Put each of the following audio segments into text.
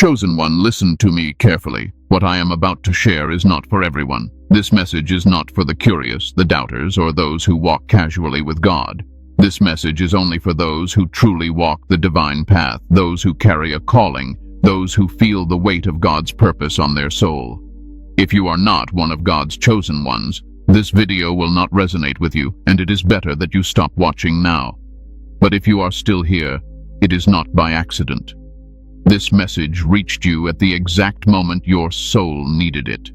Chosen one, listen to me carefully. What I am about to share is not for everyone. This message is not for the curious, the doubters, or those who walk casually with God. This message is only for those who truly walk the divine path, those who carry a calling, those who feel the weight of God's purpose on their soul. If you are not one of God's chosen ones, this video will not resonate with you, and it is better that you stop watching now. But if you are still here, it is not by accident. This message reached you at the exact moment your soul needed it.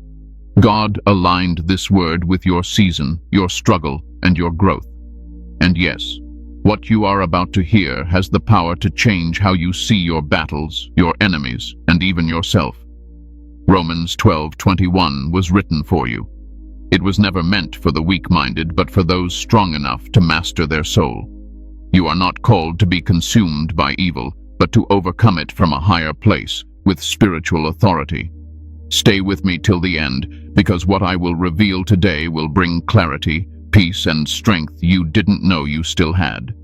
God aligned this word with your season, your struggle, and your growth. And yes, what you are about to hear has the power to change how you see your battles, your enemies, and even yourself. Romans 12:21 was written for you. It was never meant for the weak-minded, but for those strong enough to master their soul. You are not called to be consumed by evil, but to overcome it from a higher place, with spiritual authority. Stay with me till the end, because what I will reveal today will bring clarity, peace, and strength you didn't know you still had.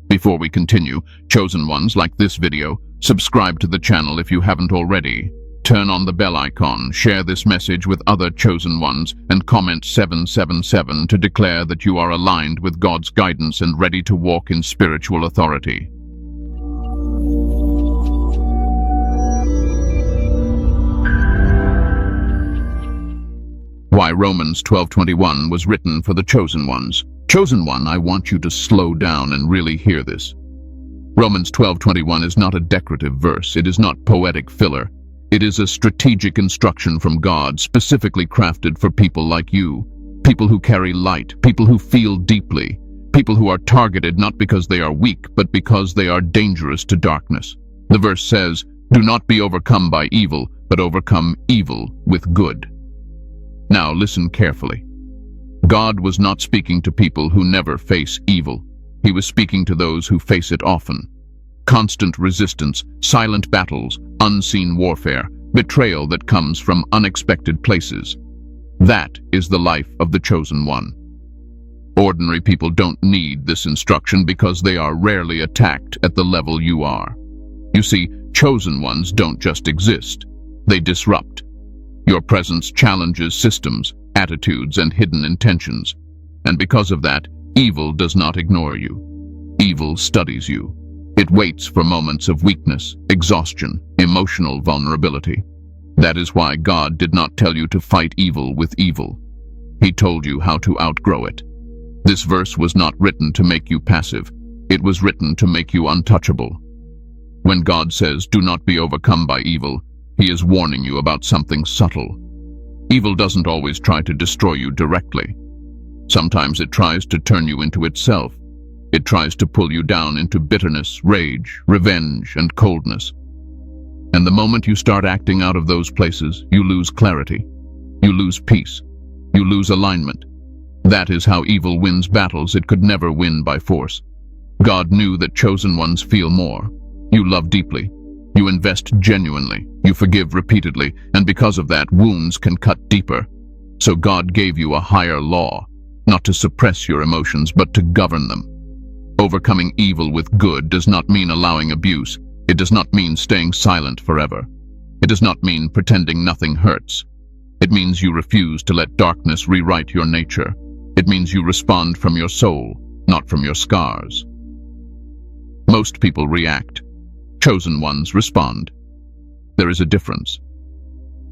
Before we continue, chosen ones, like this video, subscribe to the channel if you haven't already. Turn on the bell icon, share this message with other chosen ones, and comment 777 to declare that you are aligned with God's guidance and ready to walk in spiritual authority. Why Romans 12:21 was written for the chosen ones. Chosen one, I want you to slow down and really hear this. Romans 12:21 is not a decorative verse. It is not poetic filler. It is a strategic instruction from God, specifically crafted for people like you, people who carry light, people who feel deeply, people who are targeted not because they are weak, but because they are dangerous to darkness. The verse says, "Do not be overcome by evil, but overcome evil with good." Now listen carefully. God was not speaking to people who never face evil. He was speaking to those who face it often. Constant resistance, silent battles, unseen warfare, betrayal that comes from unexpected places. That is the life of the chosen one. Ordinary people don't need this instruction because they are rarely attacked at the level you are. You see, chosen ones don't just exist. They disrupt. Your presence challenges systems, attitudes, and hidden intentions. And because of that, evil does not ignore you. Evil studies you. It waits for moments of weakness, exhaustion, emotional vulnerability. That is why God did not tell you to fight evil with evil. He told you how to outgrow it. This verse was not written to make you passive. It was written to make you untouchable. When God says, "Do not be overcome by evil," He is warning you about something subtle. Evil doesn't always try to destroy you directly. Sometimes it tries to turn you into itself. It tries to pull you down into bitterness, rage, revenge, and coldness. And the moment you start acting out of those places, you lose clarity. You lose peace. You lose alignment. That is how evil wins battles it could never win by force. God knew that chosen ones feel more. You love deeply. You invest genuinely. You forgive repeatedly. And because of that, wounds can cut deeper. So God gave you a higher law, not to suppress your emotions, but to govern them. Overcoming evil with good does not mean allowing abuse. It does not mean staying silent forever. It does not mean pretending nothing hurts. It means you refuse to let darkness rewrite your nature. It means you respond from your soul, not from your scars. Most people react. Chosen ones respond. There is a difference.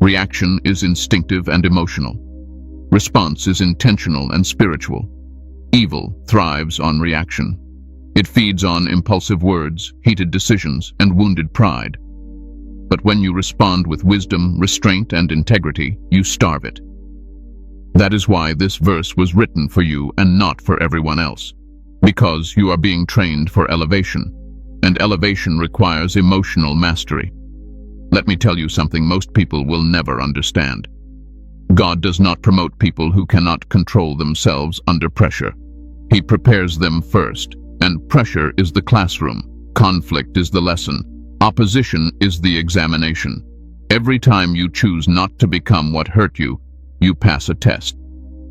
Reaction is instinctive and emotional. Response is intentional and spiritual. Evil thrives on reaction. It feeds on impulsive words, heated decisions, and wounded pride. But when you respond with wisdom, restraint, and integrity, you starve it. That is why this verse was written for you and not for everyone else. Because you are being trained for elevation, and elevation requires emotional mastery. Let me tell you something most people will never understand. God does not promote people who cannot control themselves under pressure. He prepares them first. And pressure is the classroom. Conflict is the lesson. Opposition is the examination. Every time you choose not to become what hurt you, you pass a test.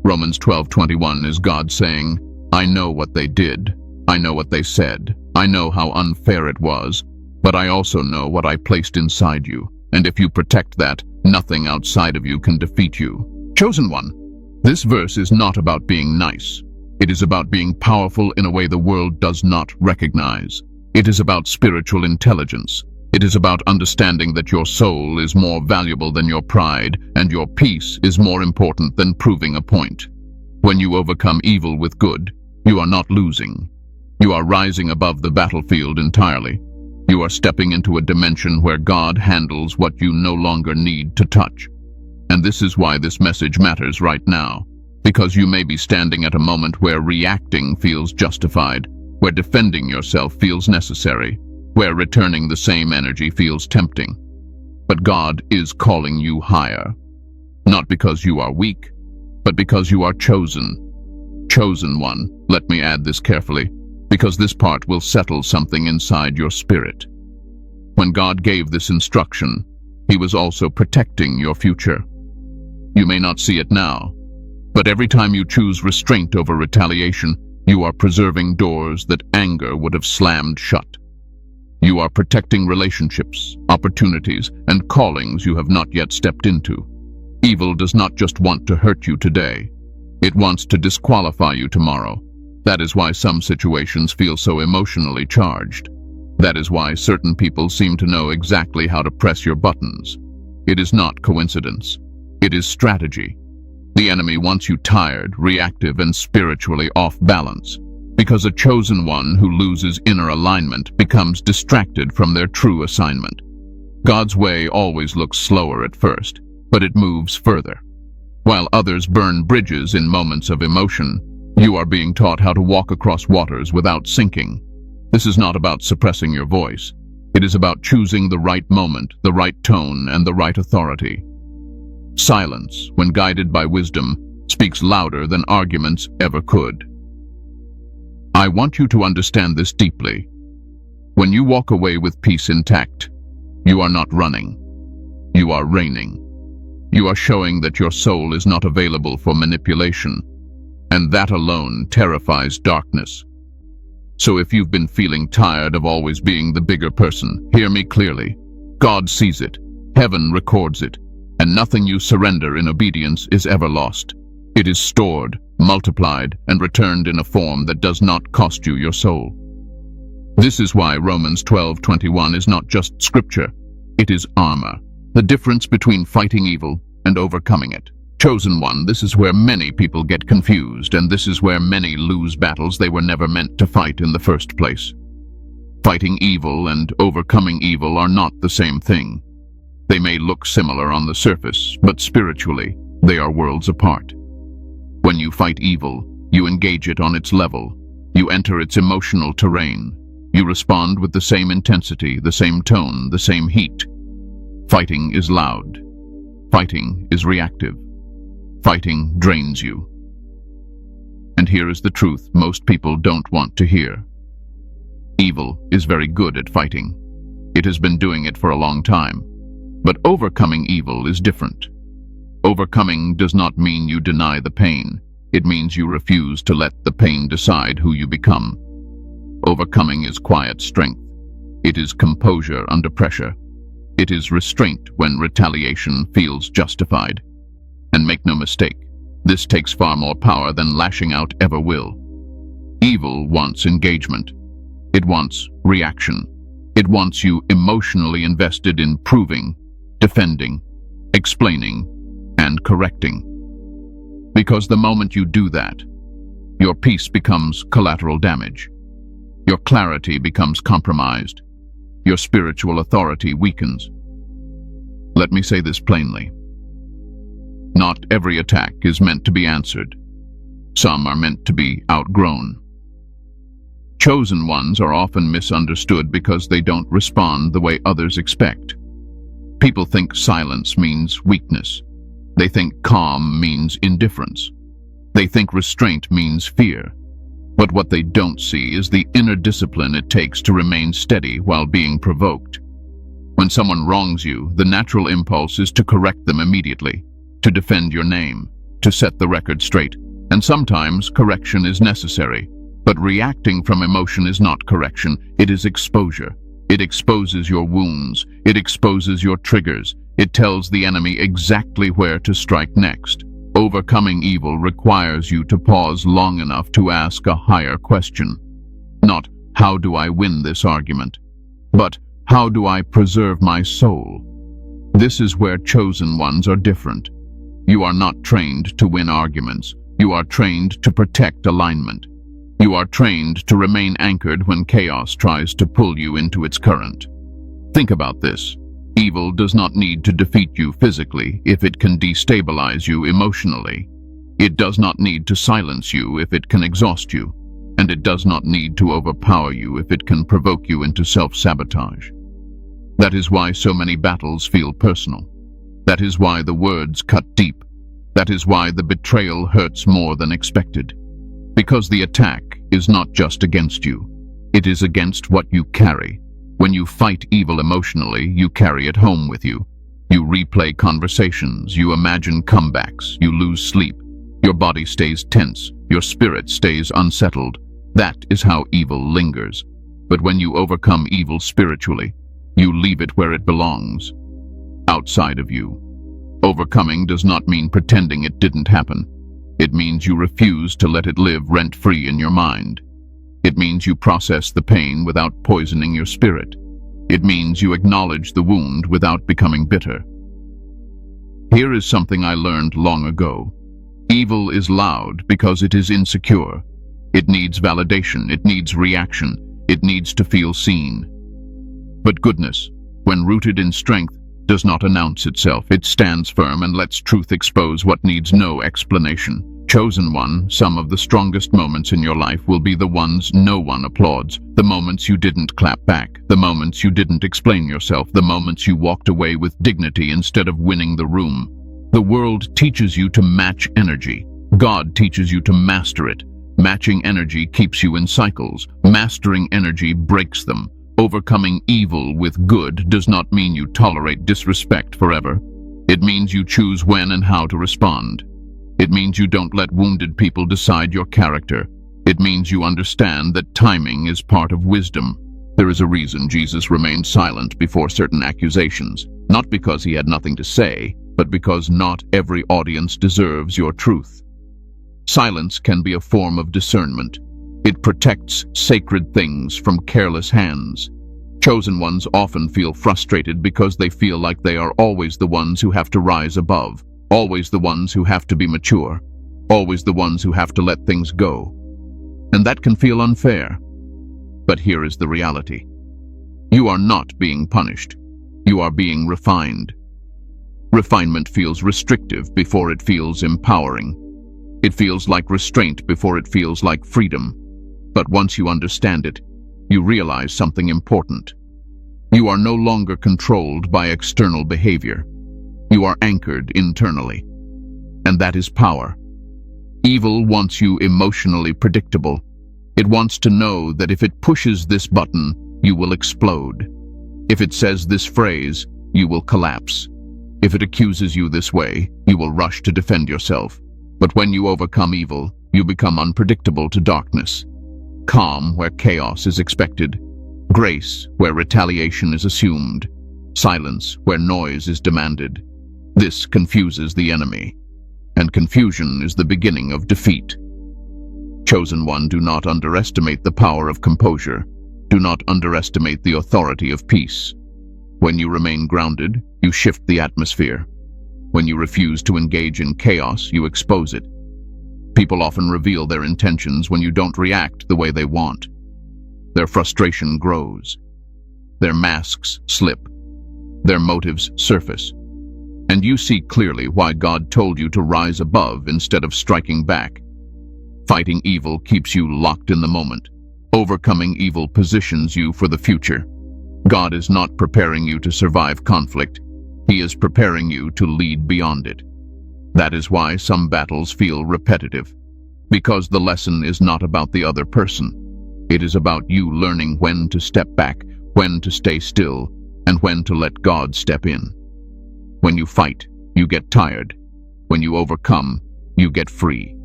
Romans 12:21 is God saying, "I know what they did. I know what they said. I know how unfair it was. But I also know what I placed inside you, and if you protect that, nothing outside of you can defeat you. Chosen one, this verse is not about being nice. It is about being powerful in a way the world does not recognize. It is about spiritual intelligence. It is about understanding that your soul is more valuable than your pride, and your peace is more important than proving a point. When you overcome evil with good, you are not losing. You are rising above the battlefield entirely. You are stepping into a dimension where God handles what you no longer need to touch. And this is why this message matters right now, because you may be standing at a moment where reacting feels justified, where defending yourself feels necessary, where returning the same energy feels tempting. But God is calling you higher, not because you are weak, but because you are chosen. Chosen one, let me add this carefully, because this part will settle something inside your spirit. When God gave this instruction, He was also protecting your future. You may not see it now, but every time you choose restraint over retaliation, you are preserving doors that anger would have slammed shut. You are protecting relationships, opportunities, and callings you have not yet stepped into. Evil does not just want to hurt you today. It wants to disqualify you tomorrow. That is why some situations feel so emotionally charged. That is why certain people seem to know exactly how to press your buttons. It is not coincidence. It is strategy. The enemy wants you tired, reactive, and spiritually off balance, because a chosen one who loses inner alignment becomes distracted from their true assignment. God's way always looks slower at first, but it moves further. While others burn bridges in moments of emotion, you are being taught how to walk across waters without sinking. This is not about suppressing your voice. It is about choosing the right moment, the right tone, and the right authority. Silence, when guided by wisdom, speaks louder than arguments ever could. I want you to understand this deeply. When you walk away with peace intact, you are not running. You are reigning. You are showing that your soul is not available for manipulation, and that alone terrifies darkness. So if you've been feeling tired of always being the bigger person, hear me clearly. God sees it. Heaven records it. And nothing you surrender in obedience is ever lost. It is stored, multiplied, and returned in a form that does not cost you your soul. This is why Romans 12:21 is not just scripture, it is armor. The difference between fighting evil and overcoming it. Chosen one, this is where many people get confused, and this is where many lose battles they were never meant to fight in the first place. Fighting evil and overcoming evil are not the same thing. They may look similar on the surface, but spiritually, they are worlds apart. When you fight evil, you engage it on its level. You enter its emotional terrain. You respond with the same intensity, the same tone, the same heat. Fighting is loud. Fighting is reactive. Fighting drains you. And here is the truth most people don't want to hear. Evil is very good at fighting. It has been doing it for a long time. But overcoming evil is different. Overcoming does not mean you deny the pain. It means you refuse to let the pain decide who you become. Overcoming is quiet strength. It is composure under pressure. It is restraint when retaliation feels justified. And make no mistake, this takes far more power than lashing out ever will. Evil wants engagement. It wants reaction. It wants you emotionally invested in proving, defending, explaining, and correcting. Because the moment you do that, your peace becomes collateral damage. Your clarity becomes compromised. Your spiritual authority weakens. Let me say this plainly. Not every attack is meant to be answered. Some are meant to be outgrown. Chosen ones are often misunderstood because they don't respond the way others expect. People think silence means weakness. They think calm means indifference. They think restraint means fear. But what they don't see is the inner discipline it takes to remain steady while being provoked. When someone wrongs you, the natural impulse is to correct them immediately, to defend your name, to set the record straight, and sometimes correction is necessary. But reacting from emotion is not correction, it is exposure. It exposes your wounds. It exposes your triggers. It tells the enemy exactly where to strike next. Overcoming evil requires you to pause long enough to ask a higher question. Not, how do I win this argument? But, how do I preserve my soul? This is where chosen ones are different. You are not trained to win arguments. You are trained to protect alignment. You are trained to remain anchored when chaos tries to pull you into its current. Think about this. Evil does not need to defeat you physically if it can destabilize you emotionally. It does not need to silence you if it can exhaust you. And it does not need to overpower you if it can provoke you into self-sabotage. That is why so many battles feel personal. That is why the words cut deep. That is why the betrayal hurts more than expected. Because the attack is not just against you. It is against what you carry. When you fight evil emotionally, you carry it home with you. You replay conversations, you imagine comebacks, you lose sleep. Your body stays tense, your spirit stays unsettled. That is how evil lingers. But when you overcome evil spiritually, you leave it where it belongs, outside of you. Overcoming does not mean pretending it didn't happen. It means you refuse to let it live rent-free in your mind. It means you process the pain without poisoning your spirit. It means you acknowledge the wound without becoming bitter. Here is something I learned long ago. Evil is loud because it is insecure. It needs validation, it needs reaction, it needs to feel seen. But goodness, when rooted in strength, does not announce itself. It stands firm and lets truth expose what needs no explanation. Chosen one, some of the strongest moments in your life will be the ones no one applauds. The moments you didn't clap back. The moments you didn't explain yourself. The moments you walked away with dignity instead of winning the room. The world teaches you to match energy. God teaches you to master it. Matching energy keeps you in cycles. Mastering energy breaks them. Overcoming evil with good does not mean you tolerate disrespect forever. It means you choose when and how to respond. It means you don't let wounded people decide your character. It means you understand that timing is part of wisdom. There is a reason Jesus remained silent before certain accusations, not because he had nothing to say, but because not every audience deserves your truth. Silence can be a form of discernment. It protects sacred things from careless hands. Chosen ones often feel frustrated because they feel like they are always the ones who have to rise above, always the ones who have to be mature, always the ones who have to let things go. And that can feel unfair. But here is the reality. You are not being punished. You are being refined. Refinement feels restrictive before it feels empowering. It feels like restraint before it feels like freedom. But once you understand it, you realize something important. You are no longer controlled by external behavior. You are anchored internally. And that is power. Evil wants you emotionally predictable. It wants to know that if it pushes this button, you will explode. If it says this phrase, you will collapse. If it accuses you this way, you will rush to defend yourself. But when you overcome evil, you become unpredictable to darkness. Calm where chaos is expected. Grace where retaliation is assumed. Silence where noise is demanded. This confuses the enemy. And confusion is the beginning of defeat. Chosen one, do not underestimate the power of composure. Do not underestimate the authority of peace. When you remain grounded, you shift the atmosphere. When you refuse to engage in chaos, you expose it. People often reveal their intentions when you don't react the way they want. Their frustration grows. Their masks slip. Their motives surface. And you see clearly why God told you to rise above instead of striking back. Fighting evil keeps you locked in the moment. Overcoming evil positions you for the future. God is not preparing you to survive conflict. He is preparing you to lead beyond it. That is why some battles feel repetitive. Because the lesson is not about the other person. It is about you learning when to step back, when to stay still, and when to let God step in. When you fight, you get tired. When you overcome, you get free.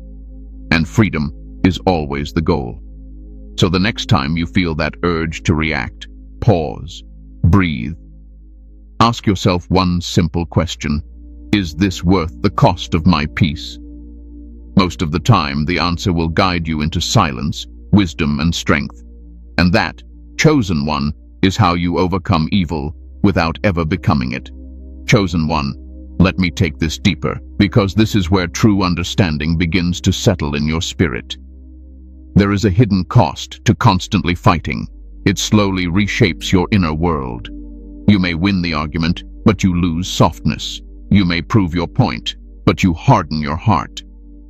And freedom is always the goal. So the next time you feel that urge to react, pause, breathe. Ask yourself one simple question: is this worth the cost of my peace? Most of the time, the answer will guide you into silence, wisdom, and strength. And that, chosen one, is how you overcome evil without ever becoming it. Chosen one, let me take this deeper, because this is where true understanding begins to settle in your spirit. There is a hidden cost to constantly fighting. It slowly reshapes your inner world. You may win the argument, but you lose softness. You may prove your point, but you harden your heart.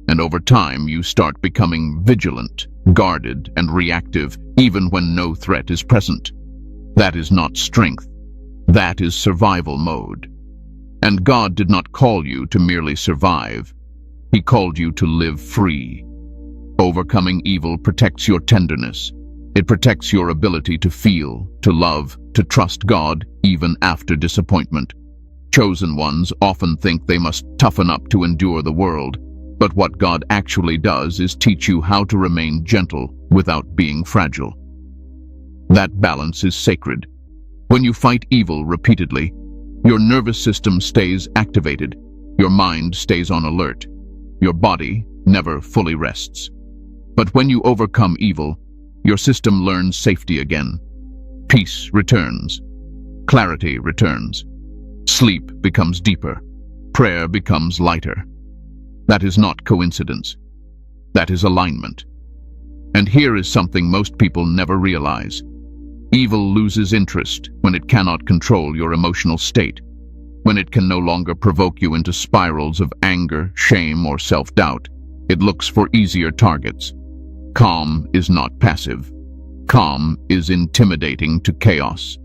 And over time, you start becoming vigilant, guarded, and reactive, even when no threat is present. That is not strength. That is survival mode. And God did not call you to merely survive. He called you to live free. Overcoming evil protects your tenderness. It protects your ability to feel, to love, to trust God, even after disappointment. Chosen ones often think they must toughen up to endure the world, but what God actually does is teach you how to remain gentle without being fragile. That balance is sacred. When you fight evil repeatedly, your nervous system stays activated, your mind stays on alert, your body never fully rests. But when you overcome evil, your system learns safety again. Peace returns. Clarity returns. Sleep becomes deeper. Prayer becomes lighter. That is not coincidence. That is alignment. And here is something most people never realize. Evil loses interest when it cannot control your emotional state, when it can no longer provoke you into spirals of anger, shame, or self-doubt. It looks for easier targets. Calm is not passive. Calm is intimidating to chaos.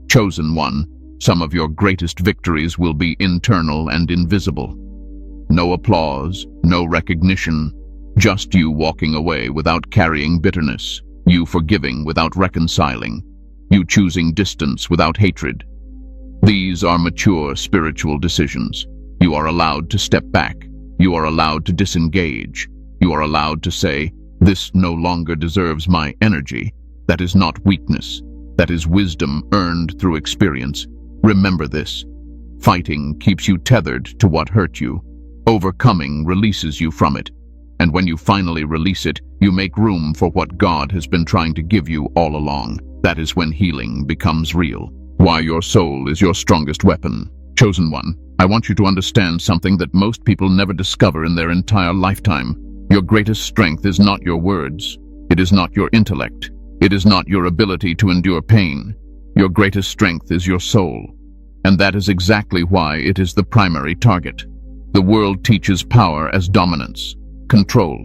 Chosen one, some of your greatest victories will be internal and invisible. No applause, no recognition, just you walking away without carrying bitterness, you forgiving without reconciling, you choosing distance without hatred. These are mature spiritual decisions. You are allowed to step back. You are allowed to disengage. You are allowed to say, "This no longer deserves my energy." That is not weakness. That is wisdom earned through experience. Remember this. Fighting keeps you tethered to what hurt you. Overcoming releases you from it. And when you finally release it, you make room for what God has been trying to give you all along. That is when healing becomes real. Why your soul is your strongest weapon. Chosen one, I want you to understand something that most people never discover in their entire lifetime. Your greatest strength is not your words. It is not your intellect. It is not your ability to endure pain. Your greatest strength is your soul. And that is exactly why it is the primary target. The world teaches power as dominance, control,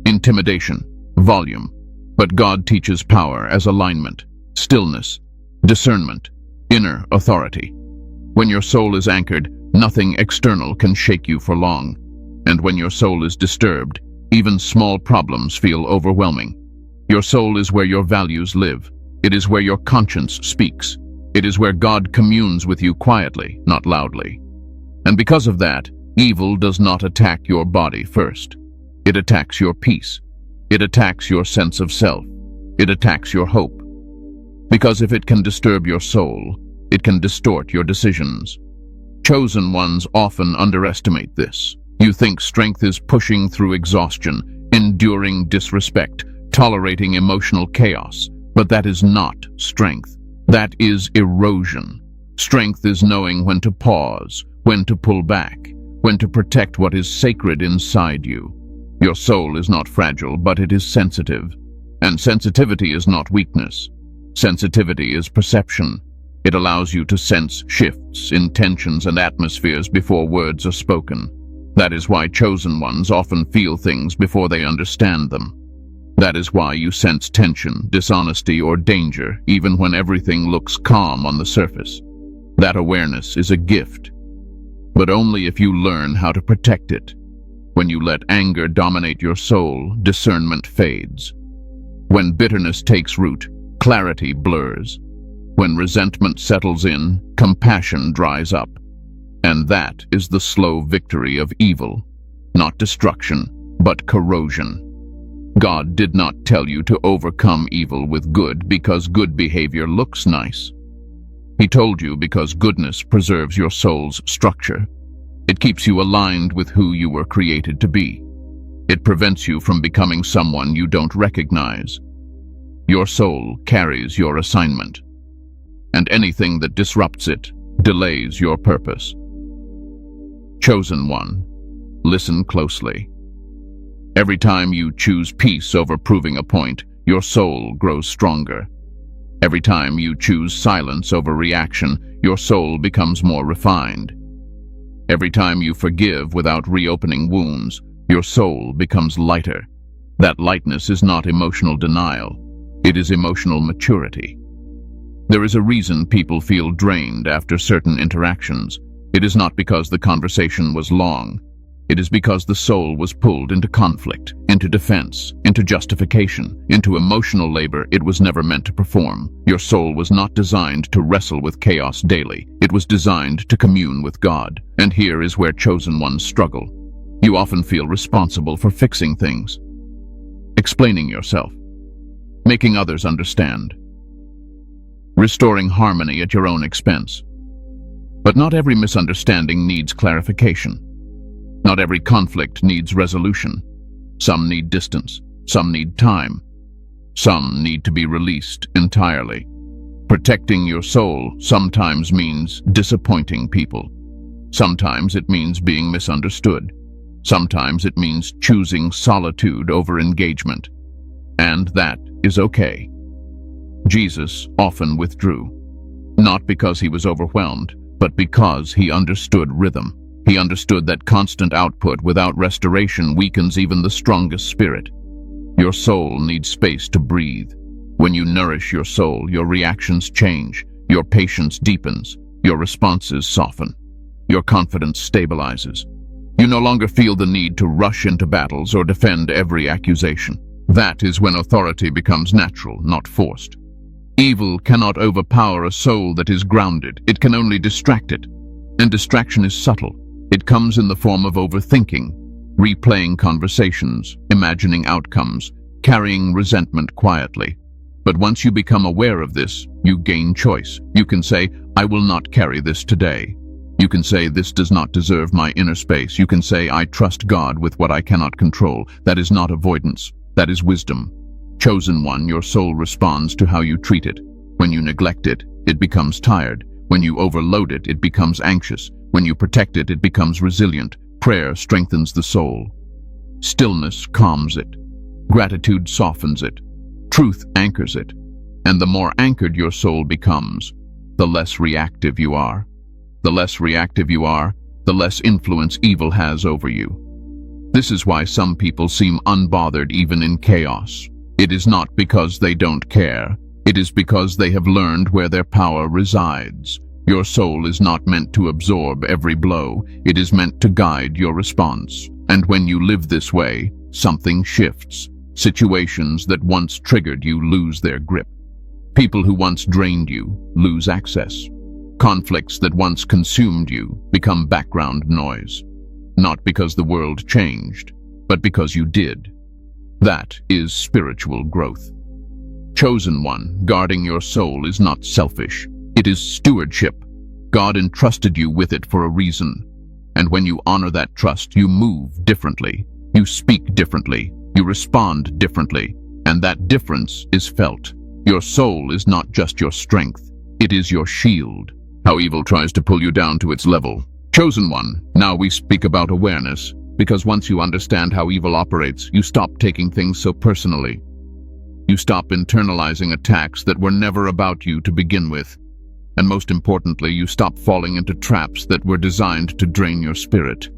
intimidation, volume. But God teaches power as alignment, stillness, discernment, inner authority. When your soul is anchored, nothing external can shake you for long. And when your soul is disturbed, even small problems feel overwhelming. Your soul is where your values live. It is where your conscience speaks. It is where God communes with you quietly, not loudly. And because of that, evil does not attack your body first. It attacks your peace. It attacks your sense of self. It attacks your hope. Because if it can disturb your soul, it can distort your decisions. Chosen ones often underestimate this. You think strength is pushing through exhaustion, enduring disrespect, tolerating emotional chaos. But that is not strength. That is erosion. Strength is knowing when to pause, when to pull back, when to protect what is sacred inside you. Your soul is not fragile, but it is sensitive. And sensitivity is not weakness. Sensitivity is perception. It allows you to sense shifts, intentions, and atmospheres before words are spoken. That is why chosen ones often feel things before they understand them. That is why you sense tension, dishonesty, or danger, even when everything looks calm on the surface. That awareness is a gift, but only if you learn how to protect it. When you let anger dominate your soul, discernment fades. When bitterness takes root, clarity blurs. When resentment settles in, compassion dries up. And that is the slow victory of evil, not destruction, but corrosion. God did not tell you to overcome evil with good because good behavior looks nice. He told you because goodness preserves your soul's structure. It keeps you aligned with who you were created to be. It prevents you from becoming someone you don't recognize. Your soul carries your assignment, and anything that disrupts it delays your purpose. Chosen one, listen closely. Every time you choose peace over proving a point, your soul grows stronger. Every time you choose silence over reaction, your soul becomes more refined. Every time you forgive without reopening wounds, your soul becomes lighter. That lightness is not emotional denial. It is emotional maturity. There is a reason people feel drained after certain interactions. It is not because the conversation was long. It is because the soul was pulled into conflict, into defense, into justification, into emotional labor it was never meant to perform. Your soul was not designed to wrestle with chaos daily. It was designed to commune with God. And here is where chosen ones struggle. You often feel responsible for fixing things, explaining yourself, making others understand, restoring harmony at your own expense. But not every misunderstanding needs clarification. Not every conflict needs resolution. Some need distance. Some need time. Some need to be released entirely. Protecting your soul sometimes means disappointing people. Sometimes it means being misunderstood. Sometimes it means choosing solitude over engagement. And that is okay. Jesus often withdrew, not because he was overwhelmed, but because he understood rhythm. He understood that constant output without restoration weakens even the strongest spirit. Your soul needs space to breathe. When you nourish your soul, your reactions change, your patience deepens, your responses soften, your confidence stabilizes. You no longer feel the need to rush into battles or defend every accusation. That is when authority becomes natural, not forced. Evil cannot overpower a soul that is grounded. It can only distract it. And distraction is subtle. It comes in the form of overthinking, replaying conversations, imagining outcomes, carrying resentment quietly. But once you become aware of this, you gain choice. You can say, I will not carry this today. You can say, this does not deserve my inner space. You can say, I trust God with what I cannot control. That is not avoidance. That is wisdom. Chosen one, your soul responds to how you treat it. When you neglect it, it becomes tired. When you overload it, it becomes anxious. When you protect it, it becomes resilient. Prayer strengthens the soul. Stillness calms it. Gratitude softens it. Truth anchors it. And the more anchored your soul becomes, the less reactive you are. The less reactive you are, the less influence evil has over you. This is why some people seem unbothered even in chaos. It is not because they don't care. It is because they have learned where their power resides. Your soul is not meant to absorb every blow. It is meant to guide your response. And when you live this way, something shifts. Situations that once triggered you lose their grip. People who once drained you lose access. Conflicts that once consumed you become background noise. Not because the world changed, but because you did. That is spiritual growth. Chosen one, guarding your soul is not selfish. It is stewardship. God entrusted you with it for a reason. And when you honor that trust, you move differently. You speak differently. You respond differently. And that difference is felt. Your soul is not just your strength. It is your shield. How evil tries to pull you down to its level. Chosen one, now we speak about awareness. Because once you understand how evil operates, you stop taking things so personally. You stop internalizing attacks that were never about you to begin with. And most importantly, you stop falling into traps that were designed to drain your spirit.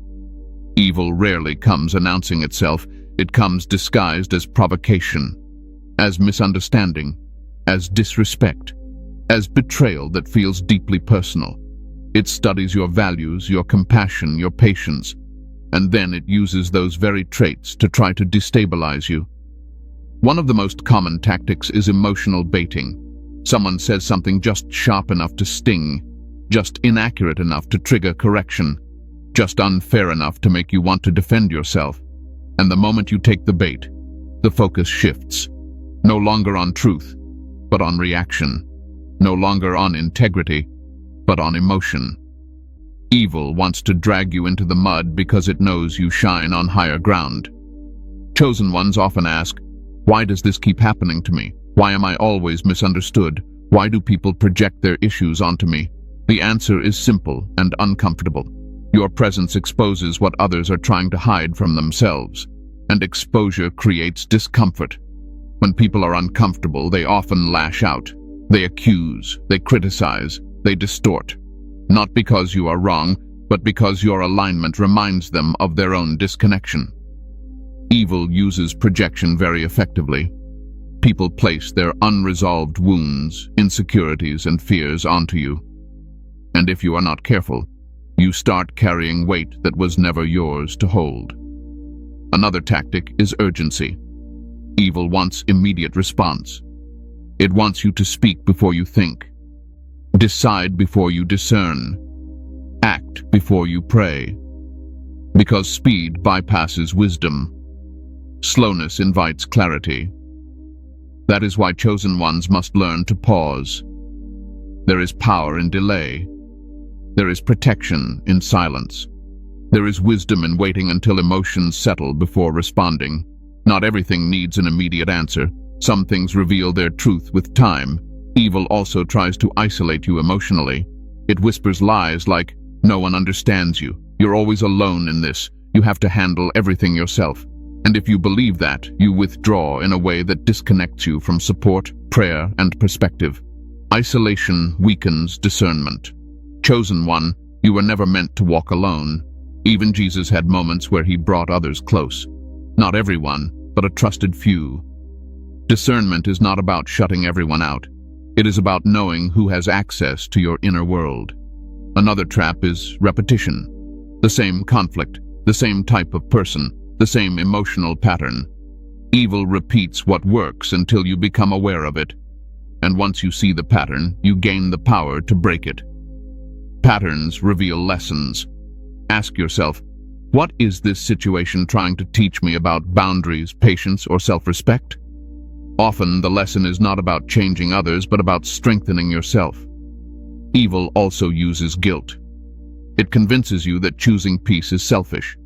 Evil rarely comes announcing itself. It comes disguised as provocation, as misunderstanding, as disrespect, as betrayal that feels deeply personal. It studies your values, your compassion, your patience, and then it uses those very traits to try to destabilize you. One of the most common tactics is emotional baiting. Someone says something just sharp enough to sting, just inaccurate enough to trigger correction, just unfair enough to make you want to defend yourself. And the moment you take the bait, the focus shifts. No longer on truth, but on reaction. No longer on integrity, but on emotion. Evil wants to drag you into the mud because it knows you shine on higher ground. Chosen ones often ask, why does this keep happening to me? Why am I always misunderstood? Why do people project their issues onto me? The answer is simple and uncomfortable. Your presence exposes what others are trying to hide from themselves, and exposure creates discomfort. When people are uncomfortable, they often lash out. They accuse, they criticize, they distort. Not because you are wrong, but because your alignment reminds them of their own disconnection. Evil uses projection very effectively. People place their unresolved wounds, insecurities, and fears onto you. And if you are not careful, you start carrying weight that was never yours to hold. Another tactic is urgency. Evil wants immediate response. It wants you to speak before you think, decide before you discern, act before you pray. Because speed bypasses wisdom. Slowness invites clarity. That is why chosen ones must learn to pause. There is power in delay. There is protection in silence. There is wisdom in waiting until emotions settle before responding. Not everything needs an immediate answer. Some things reveal their truth with time. Evil also tries to isolate you emotionally. It whispers lies like, no one understands you. You're always alone in this. You have to handle everything yourself. And if you believe that, you withdraw in a way that disconnects you from support, prayer, and perspective. Isolation weakens discernment. Chosen one, you were never meant to walk alone. Even Jesus had moments where he brought others close. Not everyone, but a trusted few. Discernment is not about shutting everyone out. It is about knowing who has access to your inner world. Another trap is repetition. The same conflict, the same type of person, the same emotional pattern. Evil repeats what works until you become aware of it. And once you see the pattern, you gain the power to break it. Patterns reveal lessons. Ask yourself, what is this situation trying to teach me about boundaries, patience, or self-respect? Often, the lesson is not about changing others, but about strengthening yourself. Evil also uses guilt. It convinces you that choosing peace is selfish,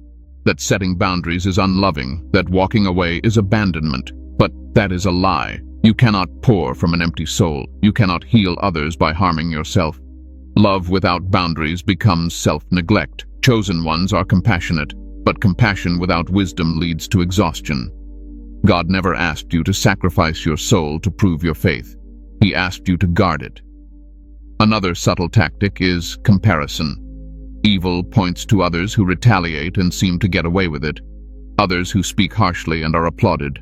that setting boundaries is unloving, that walking away is abandonment. But that is a lie. You cannot pour from an empty soul. You cannot heal others by harming yourself. Love without boundaries becomes self-neglect. Chosen ones are compassionate, but compassion without wisdom leads to exhaustion. God never asked you to sacrifice your soul to prove your faith. He asked you to guard it. Another subtle tactic is comparison. Evil points to others who retaliate and seem to get away with it, others who speak harshly and are applauded,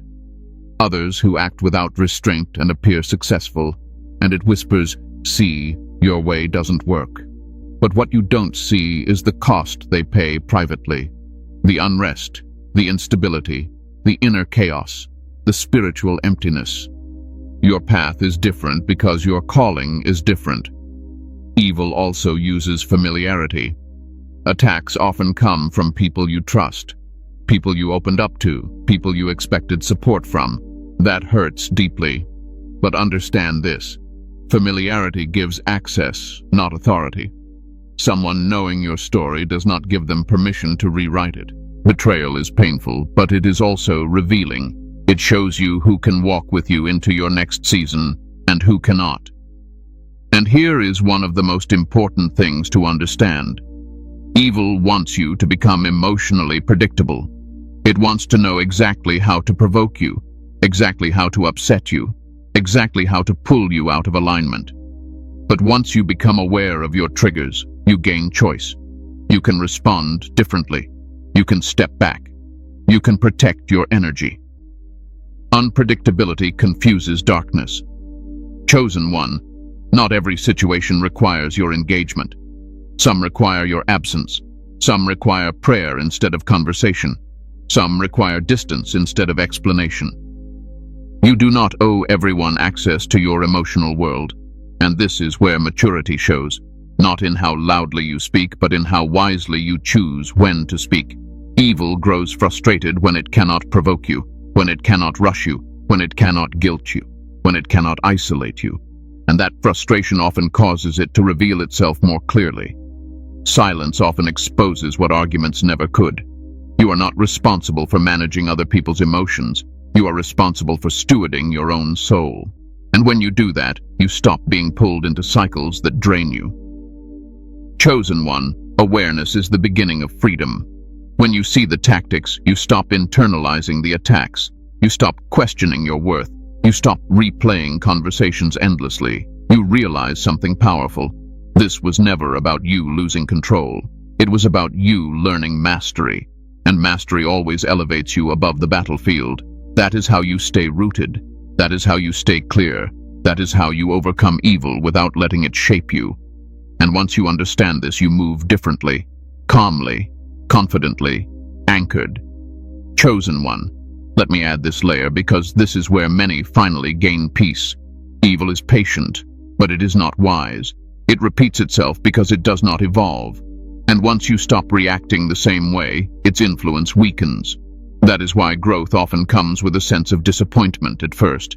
others who act without restraint and appear successful, and it whispers, "See, your way doesn't work." But what you don't see is the cost they pay privately. The unrest, the instability, the inner chaos, the spiritual emptiness. Your path is different because your calling is different. Evil also uses familiarity. Attacks often come from people you trust, people you opened up to, people you expected support from. That hurts deeply. But understand this: familiarity gives access, not authority. Someone knowing your story does not give them permission to rewrite it. Betrayal is painful, but it is also revealing. It shows you who can walk with you into your next season and who cannot. And here is one of the most important things to understand. Evil wants you to become emotionally predictable. It wants to know exactly how to provoke you, exactly how to upset you, exactly how to pull you out of alignment. But once you become aware of your triggers, you gain choice. You can respond differently. You can step back. You can protect your energy. Unpredictability confuses darkness. Chosen one, not every situation requires your engagement. Some require your absence. Some require prayer instead of conversation. Some require distance instead of explanation. You do not owe everyone access to your emotional world, and this is where maturity shows, not in how loudly you speak, but in how wisely you choose when to speak. Evil grows frustrated when it cannot provoke you. when it cannot rush you, when it cannot guilt you, when it cannot isolate you. And that frustration often causes it to reveal itself more clearly. Silence often exposes what arguments never could. You are not responsible for managing other people's emotions. You are responsible for stewarding your own soul. And when you do that, you stop being pulled into cycles that drain you. Chosen one, awareness is the beginning of freedom. When you see the tactics, you stop internalizing the attacks. You stop questioning your worth. You stop replaying conversations endlessly. You realize something powerful. This was never about you losing control. It was about you learning mastery. And mastery always elevates you above the battlefield. That is how you stay rooted. That is how you stay clear. That is how you overcome evil without letting it shape you. And once you understand this, you move differently, calmly, confidently, anchored. Chosen one. Let me add this layer because this is where many finally gain peace. Evil is patient, but it is not wise. It repeats itself because it does not evolve. And once you stop reacting the same way, its influence weakens. That is why growth often comes with a sense of disappointment at first.